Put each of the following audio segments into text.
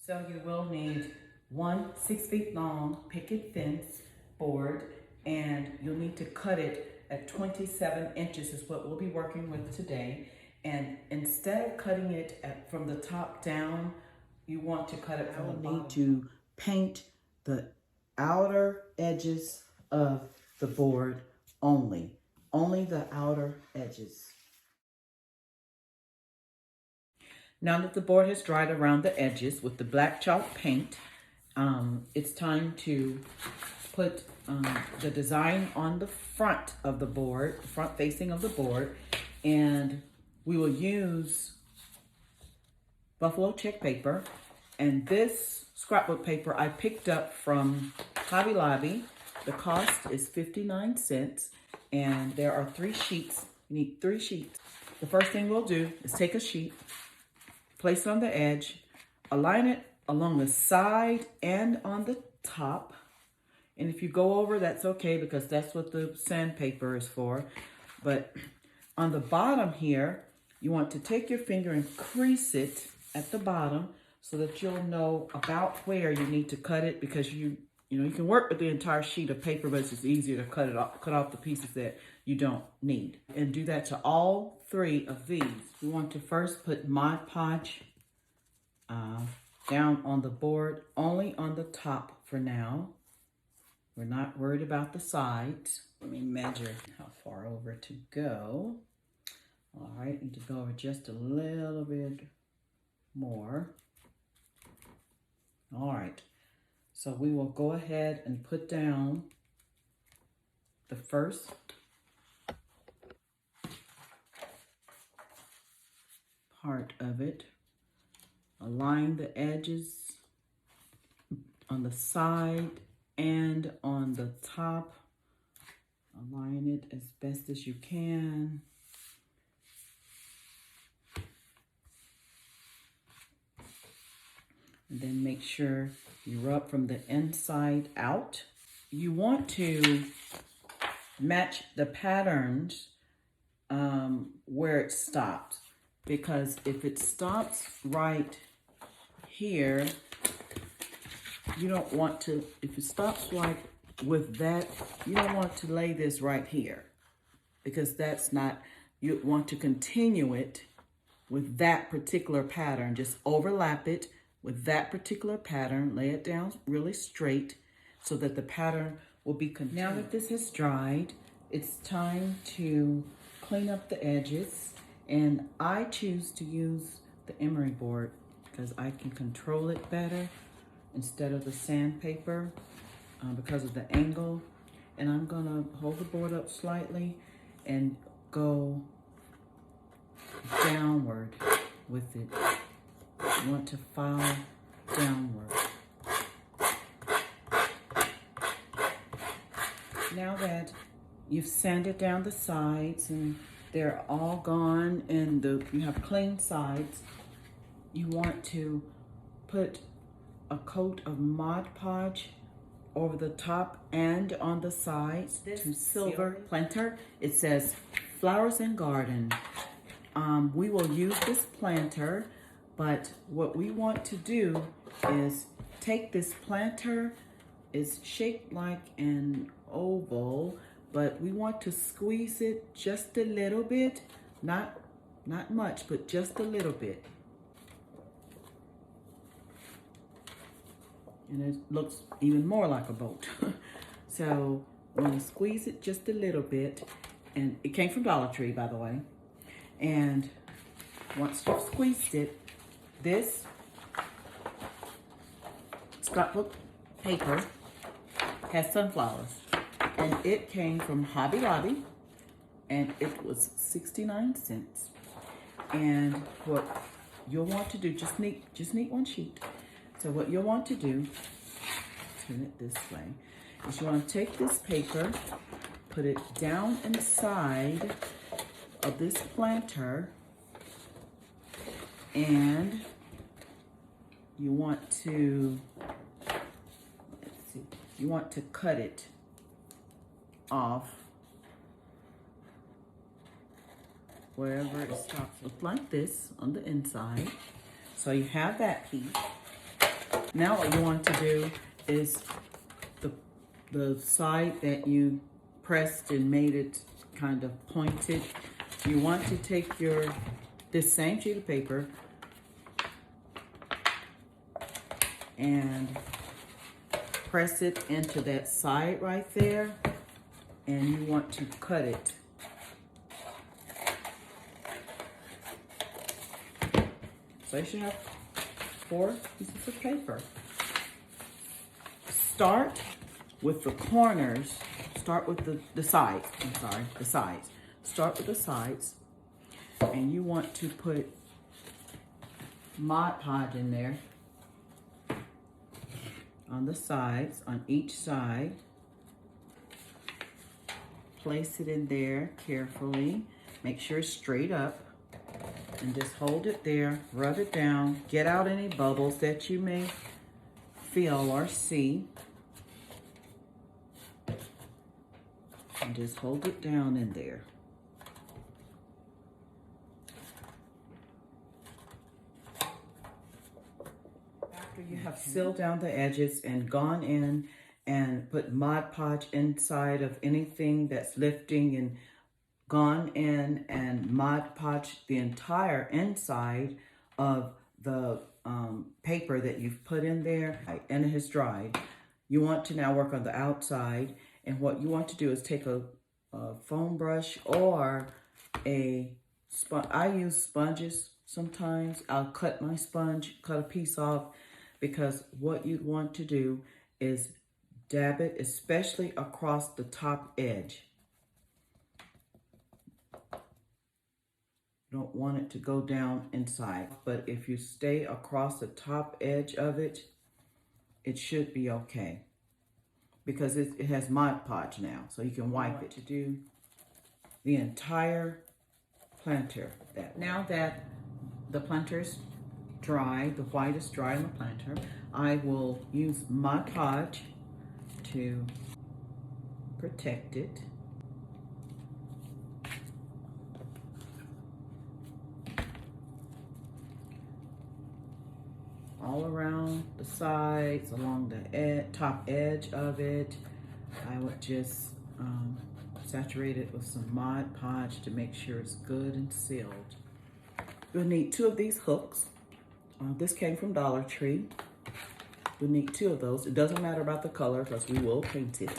So you will need one 6 feet long picket fence board, and you'll need to cut it at 27 inches is what we'll be working with today. And instead of cutting it from the top down, you want to cut it from the bottom. I will need to paint the outer edges of the board only the outer edges. Now that the board has dried around the edges with the black chalk paint, it's time to put the design on the front of the board, front facing of the board, and we will use buffalo check paper. And this scrapbook paper I picked up from Hobby Lobby. The cost is 59 cents, and there are 3 sheets. You need 3 sheets. The first thing we'll do is take a sheet, place it on the edge, align it along the side and on the top. And if you go over, that's okay, because that's what the sandpaper is for. But on the bottom here, you want to take your finger and crease it at the bottom so that you'll know about where you need to cut it, because you can work with the entire sheet of paper, but it's just easier to cut off the pieces that you don't need. And do that to all 3 of these. We want to first put Mod Podge down on the board, only on the top for now. We're not worried about the sides. Let me measure how far over to go. All right, need to go over just a little bit more. All right, so we will go ahead and put down the first part of it. Align the edges on the side and on the top. Align it as best as you can. And then make sure you rub from the inside out. You want to match the patterns where it stops, because if it stops right here, you don't want to, if it stops like with that, you don't want to lay this right here, because that's not, you want to continue it with that particular pattern. Just overlap it with that particular pattern, lay it down really straight so that the pattern will be continued. Now that this has dried, it's time to clean up the edges, and I choose to use the emery board because I can control it better instead of the sandpaper because of the angle. And I'm gonna hold the board up slightly and go downward with it. You want to file downward. Now that you've sanded down the sides and they're all gone and you have clean sides, you want to put a coat of Mod Podge over the top and on the sides to silver planter. It says Flowers and Garden. We will use this planter, but what we want to do is take this planter. It's shaped like an oval, but we want to squeeze it just a little bit, not much, but just a little bit. And it looks even more like a boat. So we're gonna squeeze it just a little bit. And it came from Dollar Tree, by the way. And once you've squeezed it, this scrapbook paper has sunflowers. And it came from Hobby Lobby, and it was 69 cents. And what you'll want to do, just need 1 sheet. So what you'll want to do, turn it this way, is you want to take this paper, put it down inside of this planter, and you want to, you want to cut it off wherever it stops. Look like this on the inside. So you have that piece. Now what you want to do is the side that you pressed and made it kind of pointed. You want to take this same sheet of paper and press it into that side right there, and you want to cut it. So you should have 4 pieces of paper. Start with the corners. Start with the sides. I'm sorry, the sides. Start with the sides, and you want to put Mod Podge in there on the sides, on each side. Place it in there carefully. Make sure it's straight up, and just hold it there. Rub it down. Get out any bubbles that you may feel or see. And just hold it down in there. After you have sealed down the edges and gone in and put Mod Podge inside of anything that's lifting, and gone in and Mod Podge the entire inside of the paper that you've put in there, and it has dried, you want to now work on the outside. And what you want to do is take a foam brush or a sponge. I use sponges sometimes. I'll cut my sponge, cut a piece off, because what you'd want to do is dab it, especially across the top edge. You don't want it to go down inside, but if you stay across the top edge of it, it should be okay, because it has Mod Podge now, so you can wipe it to do the entire planter. Now that the planter's dry, the white is dry on the planter, I will use Mod Podge to protect it. All around the sides, along the top edge of it. I would just saturate it with some Mod Podge to make sure it's good and sealed. You'll need 2 of these hooks. This came from Dollar Tree. You'll need 2 of those. It doesn't matter about the color, because we will paint it.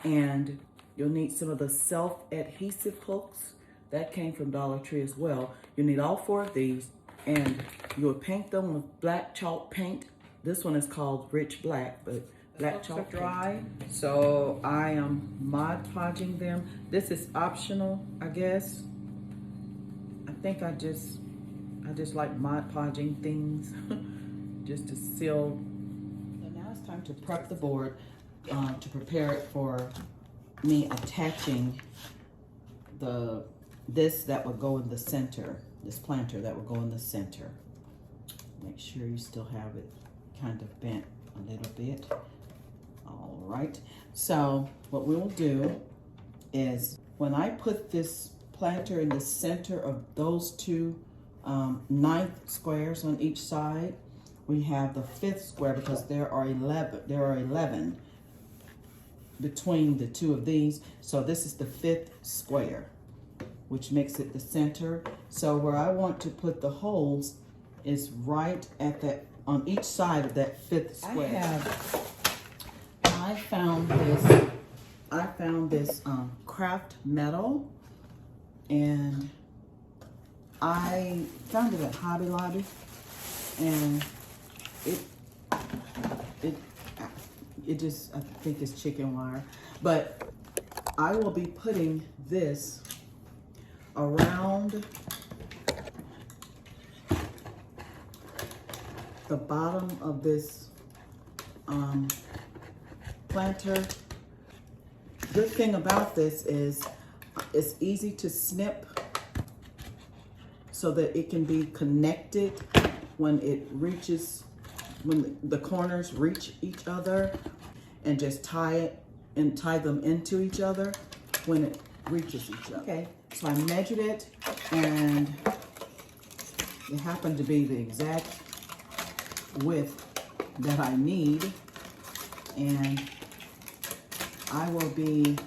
And you'll need some of the self-adhesive hooks. That came from Dollar Tree as well. You'll need all 4 of these. And you'll paint them with black chalk paint. This one is called Rich Black, but black chalk dry. So I am Mod Podging them. This is optional, I guess. I think I just like Mod Podging things just to seal. So now it's time to prep the board to prepare it for me attaching this that would go in the center. This planter that will go in the center. Make sure you still have it kind of bent a little bit. All right, so what we'll do is, when I put this planter in the center of those 2 9th squares on each side, we have the 5th square, because there are 11 between the 2 of these. So this is the 5th square, which makes it the center. So where I want to put the holes is right at that, on each side of that 5th square. I found this craft metal, and I found it at Hobby Lobby, and it just, I think it's chicken wire, but I will be putting this around the bottom of this planter. Good thing about this is it's easy to snip so that it can be connected when it reaches, when the corners reach each other, and just tie them into each other when it reaches each other. Okay, so I measured it, and it happened to be the exact width that I need, and I will be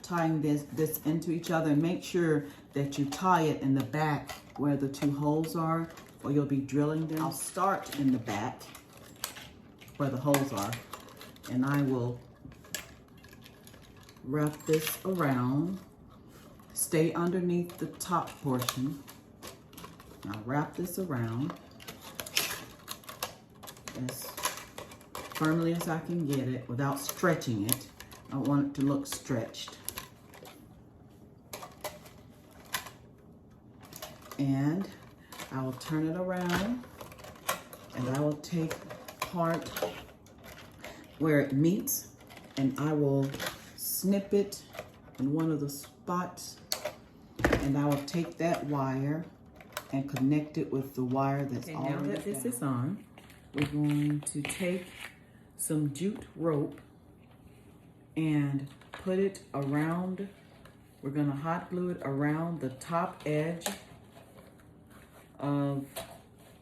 tying this into each other. And make sure that you tie it in the back where the two holes are, or you'll be drilling them. I'll start in the back where the holes are, and I will wrap this around, stay underneath the top portion. I'll wrap this around as firmly as I can get it without stretching it. I want it to look stretched. And I will turn it around, and I will take part where it meets, and I will snip it in one of the spots, and I will take that wire and connect it with the wire that's already down. Now that this is on, we're going to take some jute rope and put it around. We're going to hot glue it around the top edge of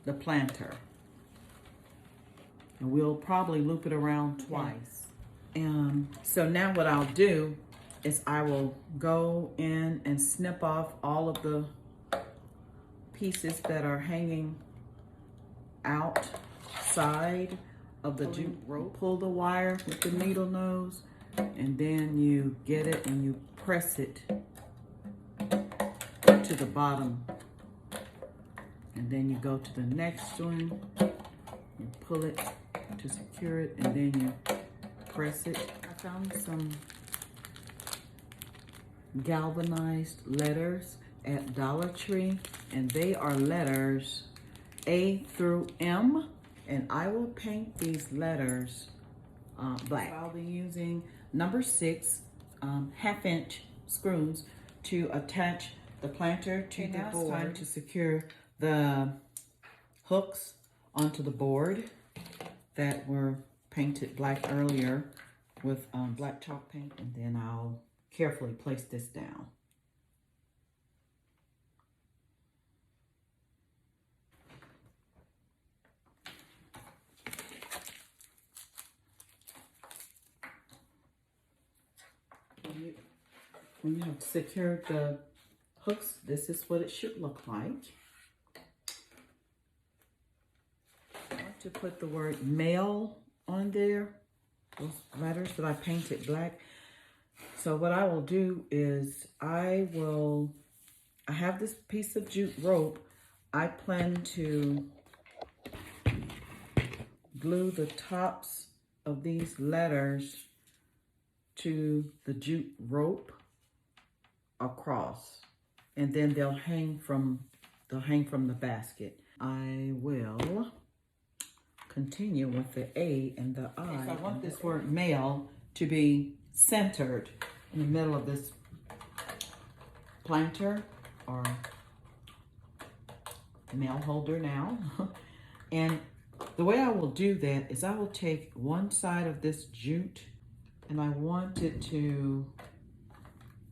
the planter, and we'll probably loop it around twice. So now what I'll do is I will go in and snip off all of the pieces that are hanging outside of the jute rope. Pull the wire with the needle nose, and then you get it and you press it to the bottom. And then you go to the next one, you pull it to secure it, and then you press it. I found some galvanized letters at Dollar Tree, and they are letters A through M, and I will paint these letters black. I'll be using number 6 half-inch screws to attach the planter to the board. It's time to secure the hooks onto the board that were painted black earlier with black chalk paint, and then I'll carefully place this down. When you have secured the hooks, this is what it should look like. I want to put the word mail on there, those letters that I painted black. So what I will do is I have this piece of jute rope. I plan to glue the tops of these letters to the jute rope across, and then they'll hang from the basket. I will continue with the A and the I. So I want this word mail to be centered in the middle of this planter or mail holder now. And the way I will do that is I will take one side of this jute, and I want it to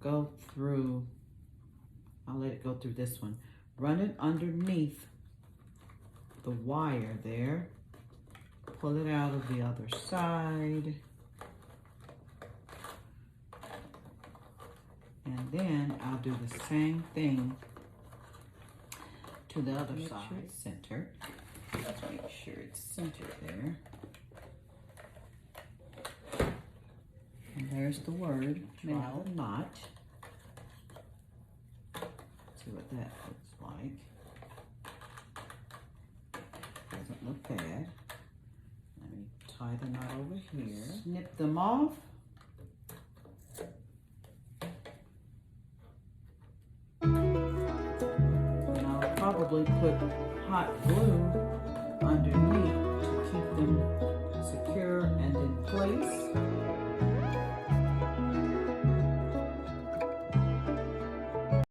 go through, I'll let it go through this one. Run it underneath the wire there. Pull it out of the other side. And then I'll do the same thing to the other side. Make sure it's centered. Let's make sure it's centered there. And there's the word, mail knot. See what that looks like. Doesn't look bad. Let me tie the knot over here. Snip them off. And I'll probably put hot glue underneath to keep them